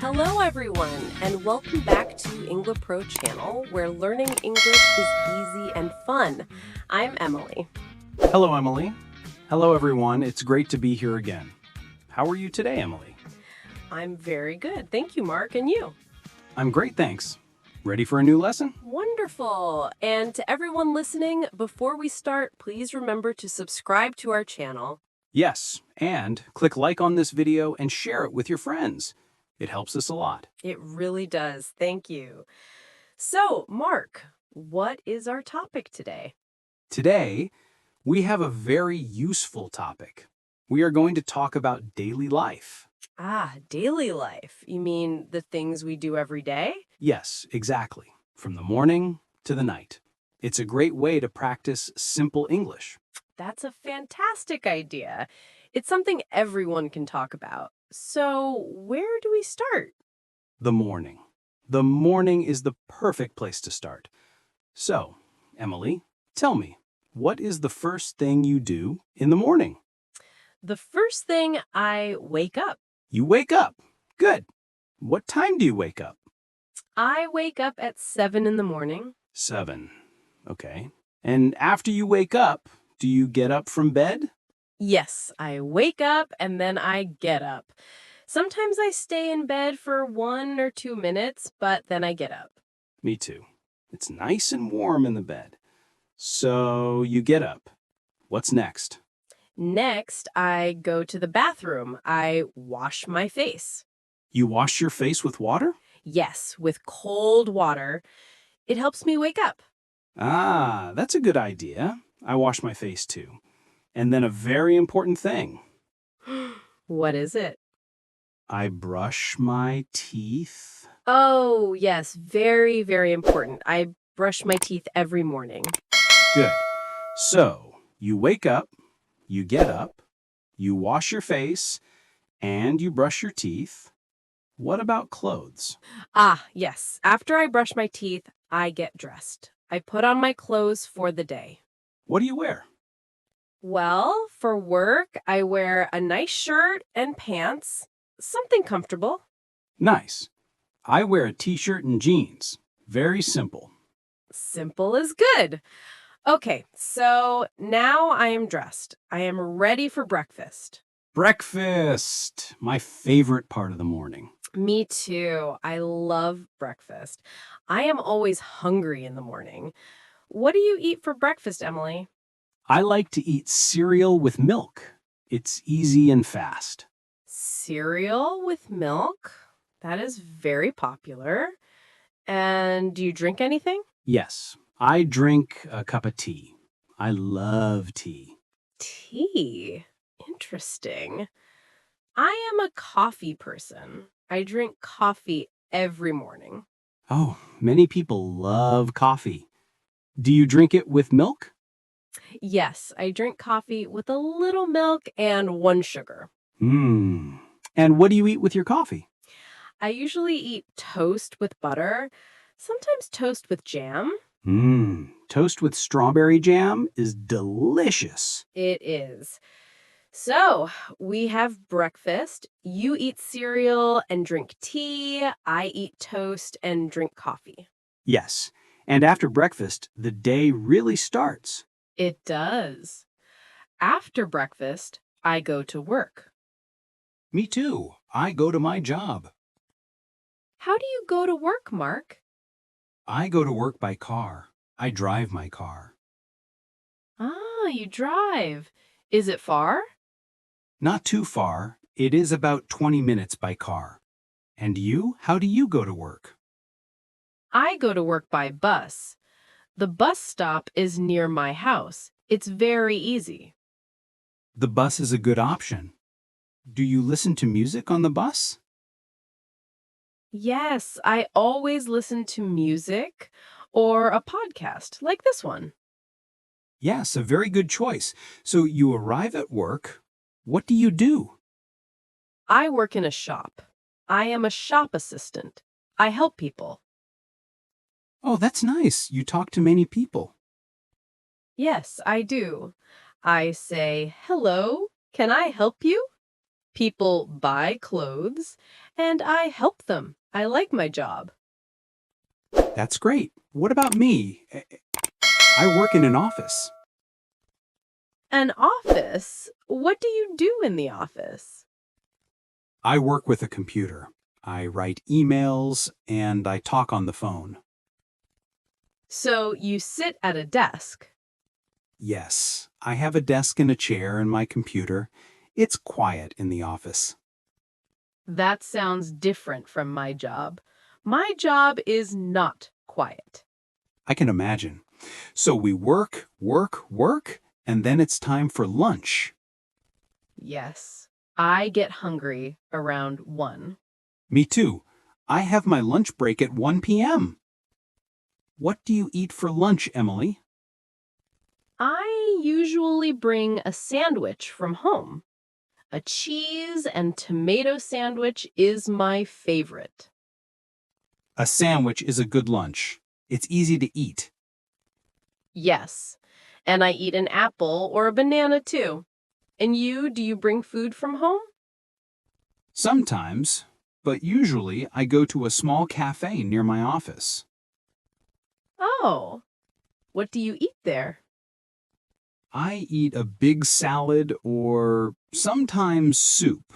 Hello, everyone, and welcome back to Englipro Channel, where learning English is easy and fun. I'm Emily. Hello, Emily. Hello, everyone. It's great to be here again. How are you today, Emily? I'm very good. Thank you, Mark. And you? I'm great, thanks. Ready for a new lesson? Wonderful. And to everyone listening, before we start, please remember to subscribe to our channel. Yes, and click like on this video and share it with your friends. It helps us a lot. It really does. Thank you. So, Mark, what is our topic today? Today, we have a very useful topic. We are going to talk about daily life. Daily life. You mean the things we do every day? Yes, exactly. From the morning to the night. It's a great way to practice simple English. That's a fantastic idea. It's something everyone can talk about. So, where do we start? The morning. The morning is the perfect place to start. So, Emily, tell me, what is the first thing you do in the morning? The first thing, I wake up. You wake up. Good. What time do you wake up? I wake up at 7 in the morning. 7. Okay. And after you wake up, do you get up from bed? Yes, I wake up and then I get up. Sometimes I stay in bed for 1 or 2 minutes, but then I get up. Me too. It's nice and warm in the bed. So you get up. What's next? Next, I go to the bathroom. I wash my face. You wash your face with water? Yes, with cold water. It helps me wake up. That's a good idea. I wash my face too. And then a very important thing. What is it? I brush my teeth. Oh, yes, very, very important. I brush my teeth every morning. Good. So, you wake up, you get up, you wash your face, and you brush your teeth. What about clothes? Yes. After I brush my teeth, I get dressed. I put on my clothes for the day. What do you wear? Well, for work, I wear a nice shirt and pants, something comfortable. Nice. I wear a t-shirt and jeans. Very simple. Simple is good. Okay, so now I am dressed. I am ready for breakfast. Breakfast! My favorite part of the morning. Me too. I love breakfast. I am always hungry in the morning. What do you eat for breakfast, Emily? I like to eat cereal with milk. It's easy and fast. Cereal with milk? That is very popular. And do you drink anything? Yes, I drink a cup of tea. I love tea. Tea. Interesting. I am a coffee person. I drink coffee every morning. Oh, many people love coffee. Do you drink it with milk? Yes, I drink coffee with a little milk and 1 sugar. And what do you eat with your coffee? I usually eat toast with butter, sometimes toast with jam. Toast with strawberry jam is delicious. It is. So, we have breakfast. You eat cereal and drink tea. I eat toast and drink coffee. Yes, and after breakfast, the day really starts. It does. After breakfast, I go to work. Me too. I go to my job. How do you go to work, Mark? I go to work by car. I drive my car. You drive. Is it far? Not too far. It is about 20 minutes by car. And you? How do you go to work? I go to work by bus. The bus stop is near my house. It's very easy. The bus is a good option. Do you listen to music on the bus? Yes, I always listen to music or a podcast like this one. Yes, a very good choice. So you arrive at work. What do you do? I work in a shop. I am a shop assistant. I help people. Oh, that's nice. You talk to many people. Yes, I do. I say, "Hello, can I help you?" People buy clothes, and I help them. I like my job. That's great. What about me? I work in an office. An office? What do you do in the office? I work with a computer. I write emails and I talk on the phone. So you sit at a desk. Yes, I have a desk and a chair and my computer. It's quiet in the office. That sounds different from my job. My job is not quiet. I can imagine. So we work, work, work, and then it's time for lunch. Yes, I get hungry around 1. Me too. I have my lunch break at 1 p.m. What do you eat for lunch, Emily? I usually bring a sandwich from home. A cheese and tomato sandwich is my favorite. A sandwich is a good lunch. It's easy to eat. Yes, and I eat an apple or a banana too. And you, do you bring food from home? Sometimes, but usually I go to a small cafe near my office. Oh, what do you eat there? I eat a big salad or sometimes soup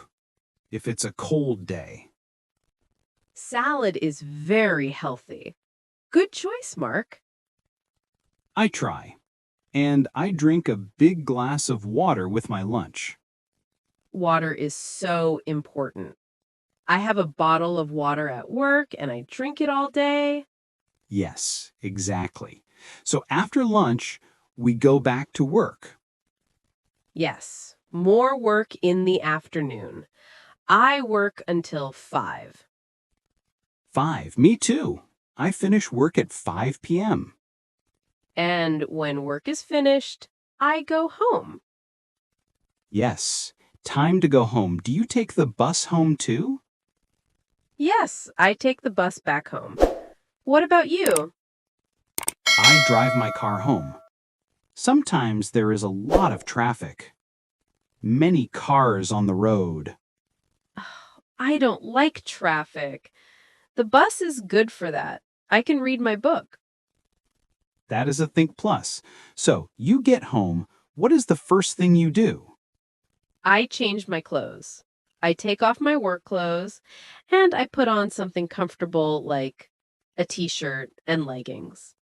if it's a cold day. Salad is very healthy. Good choice, Mark. I try. And I drink a big glass of water with my lunch. Water is so important. I have a bottle of water at work and I drink it all day. Yes, exactly. So after lunch, we go back to work. Yes, more work in the afternoon. I work until 5. 5. Me too. I finish work at 5 p.m. And when work is finished, I go home. Yes, time to go home. Do you take the bus home too? Yes, I take the bus back home. What about you? I drive my car home. Sometimes there is a lot of traffic. Many cars on the road. I don't like traffic. The bus is good for that. I can read my book. That is a Think Plus. So, you get home. What is the first thing you do? I change my clothes. I take off my work clothes and I put on something comfortable like a t-shirt and leggings.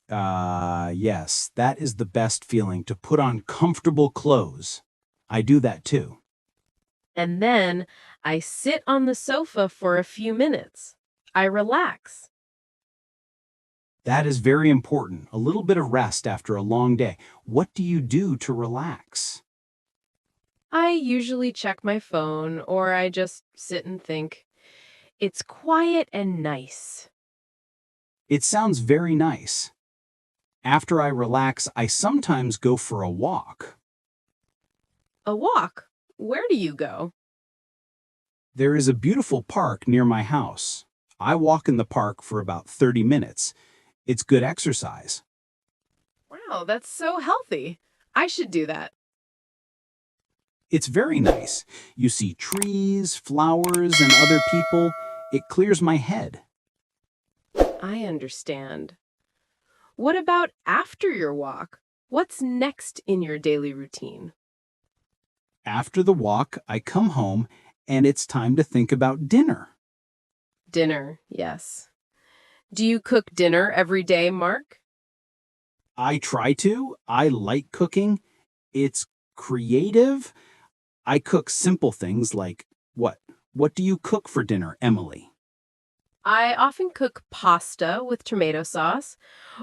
Yes, that is the best feeling to put on comfortable clothes. I do that too. And then I sit on the sofa for a few minutes. I relax. That is very important. A little bit of rest after a long day. What do you do to relax? I usually check my phone or I just sit and think. It's quiet and nice. It sounds very nice. After I relax, I sometimes go for a walk. A walk? Where do you go? There is a beautiful park near my house. I walk in the park for about 30 minutes. It's good exercise. Wow, that's so healthy. I should do that. It's very nice. You see trees, flowers, and other people. It clears my head. I understand. What about after your walk? What's next in your daily routine? After the walk, I come home and it's time to think about dinner. Dinner, yes. Do you cook dinner every day, Mark? I try to. I like cooking. It's creative. I cook simple things like what? What do you cook for dinner, Emily? I often cook pasta with tomato sauce,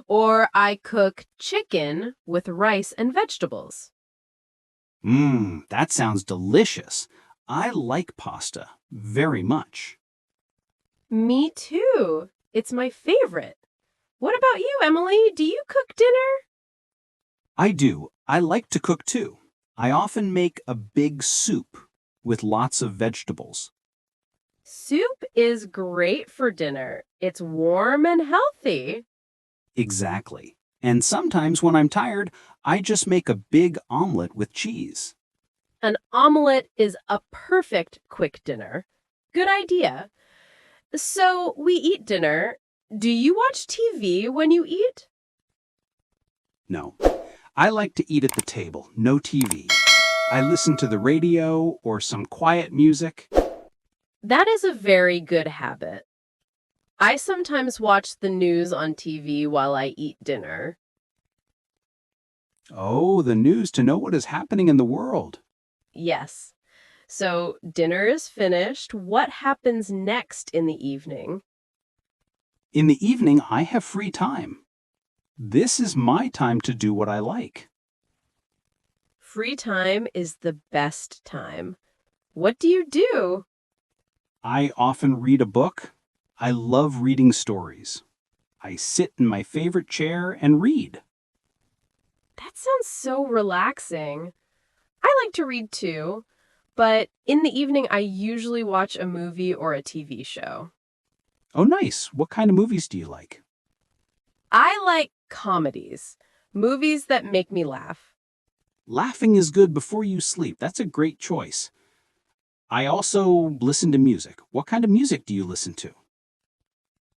or I cook chicken with rice and vegetables. That sounds delicious. I like pasta very much. Me too. It's my favorite. What about you, Emily? Do you cook dinner? I do. I like to cook too. I often make a big soup with lots of vegetables. Soup is great for dinner. It's warm and healthy. Exactly. And sometimes when I'm tired, I just make a big omelet with cheese. An omelet is a perfect quick dinner. Good idea. So we eat dinner. Do you watch TV when you eat? No. I like to eat at the table, no TV. I listen to the radio or some quiet music. That is a very good habit. I sometimes watch the news on TV while I eat dinner. Oh, the news to know what is happening in the world. Yes. So dinner is finished. What happens next in the evening? In the evening, I have free time. This is my time to do what I like. Free time is the best time. What do you do? I often read a book. I love reading stories. I sit in my favorite chair and read. That sounds so relaxing. I like to read too, but in the evening I usually watch a movie or a TV show. Oh, nice. What kind of movies do you like? I like comedies, movies that make me laugh. Laughing is good before you sleep. That's a great choice. I also listen to music. What kind of music do you listen to?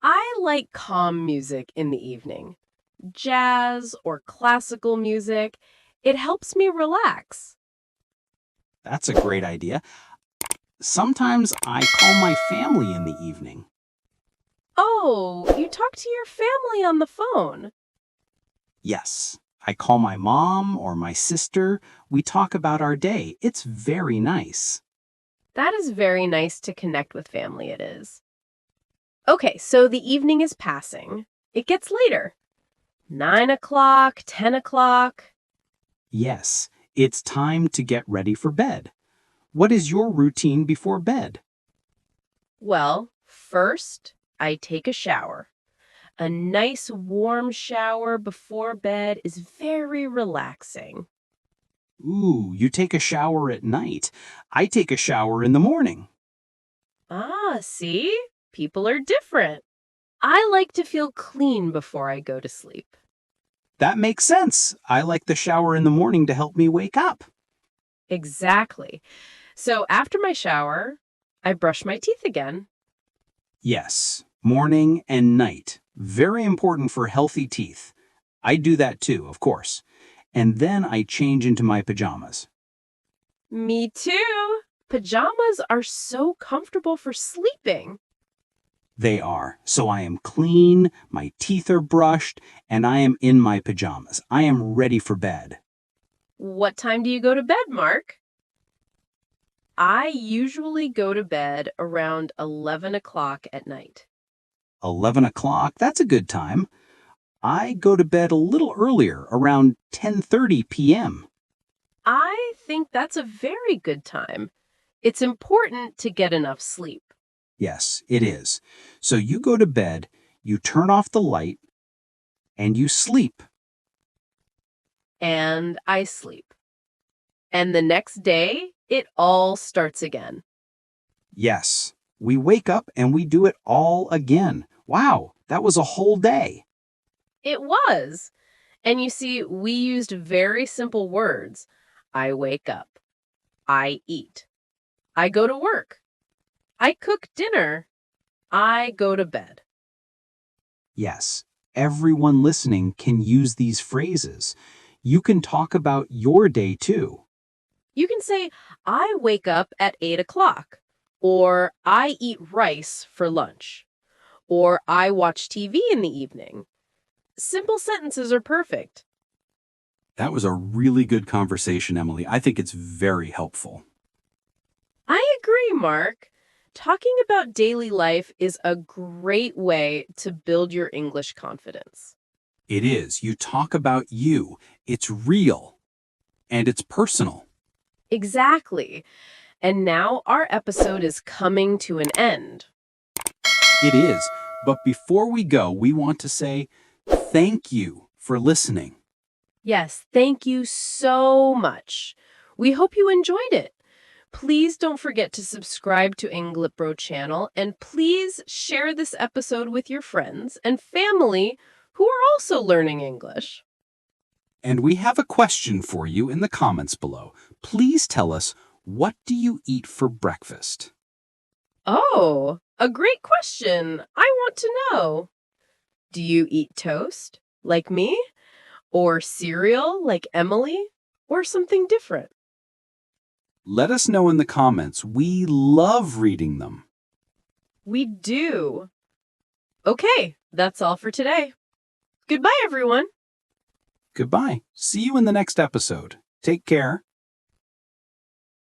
I like calm music in the evening, jazz or classical music. It helps me relax. That's a great idea. Sometimes I call my family in the evening. Oh, you talk to your family on the phone. Yes, I call my mom or my sister. We talk about our day. It's very nice. That is very nice to connect with family, it is. Okay, so the evening is passing. It gets later. 9 o'clock, 10 o'clock. Yes, it's time to get ready for bed. What is your routine before bed? Well, first, I take a shower. A nice warm shower before bed is very relaxing. Ooh, you take a shower at night. I take a shower in the morning. Ah, see? People are different. I like to feel clean before I go to sleep. That makes sense. I like the shower in the morning to help me wake up. Exactly. So after my shower, I brush my teeth again. Yes, morning and night. Very important for healthy teeth. I do that too, of course. And then I change into my pajamas. Me too. Pajamas are so comfortable for sleeping. They are. So I am clean, my teeth are brushed, and I am in my pajamas. I am ready for bed. What time do you go to bed, Mark? I usually go to bed around 11 o'clock at night. 11 o'clock, that's a good time. I go to bed a little earlier, around 10:30 p.m. I think that's a very good time. It's important to get enough sleep. Yes, it is. So you go to bed, you turn off the light, and you sleep. And I sleep. And the next day, it all starts again. Yes, we wake up and we do it all again. Wow, that was a whole day. It was. And you see, we used very simple words. I wake up. I eat. I go to work. I cook dinner. I go to bed. Yes, everyone listening can use these phrases. You can talk about your day too. You can say, I wake up at 8 o'clock, or I eat rice for lunch, or I watch TV in the evening. Simple sentences are perfect. That was a really good conversation, Emily. I think it's very helpful. I agree, Mark. Talking about daily life is a great way to build your English confidence. It is. You talk about you. It's real and it's personal. Exactly. And now our episode is coming to an end. It is. But before we go, we want to say thank you for listening. Yes, thank you so much. We hope you enjoyed it. Please don't forget to subscribe to Englipro Channel, and please share this episode with your friends and family who are also learning English. And we have a question for you in the comments below. Please tell us, what do you eat for breakfast? Oh, a great question. I want to know. Do you eat toast, like me? Or cereal, like Emily? Or something different? Let us know in the comments. We love reading them. We do. Okay, that's all for today. Goodbye, everyone. Goodbye. See you in the next episode. Take care.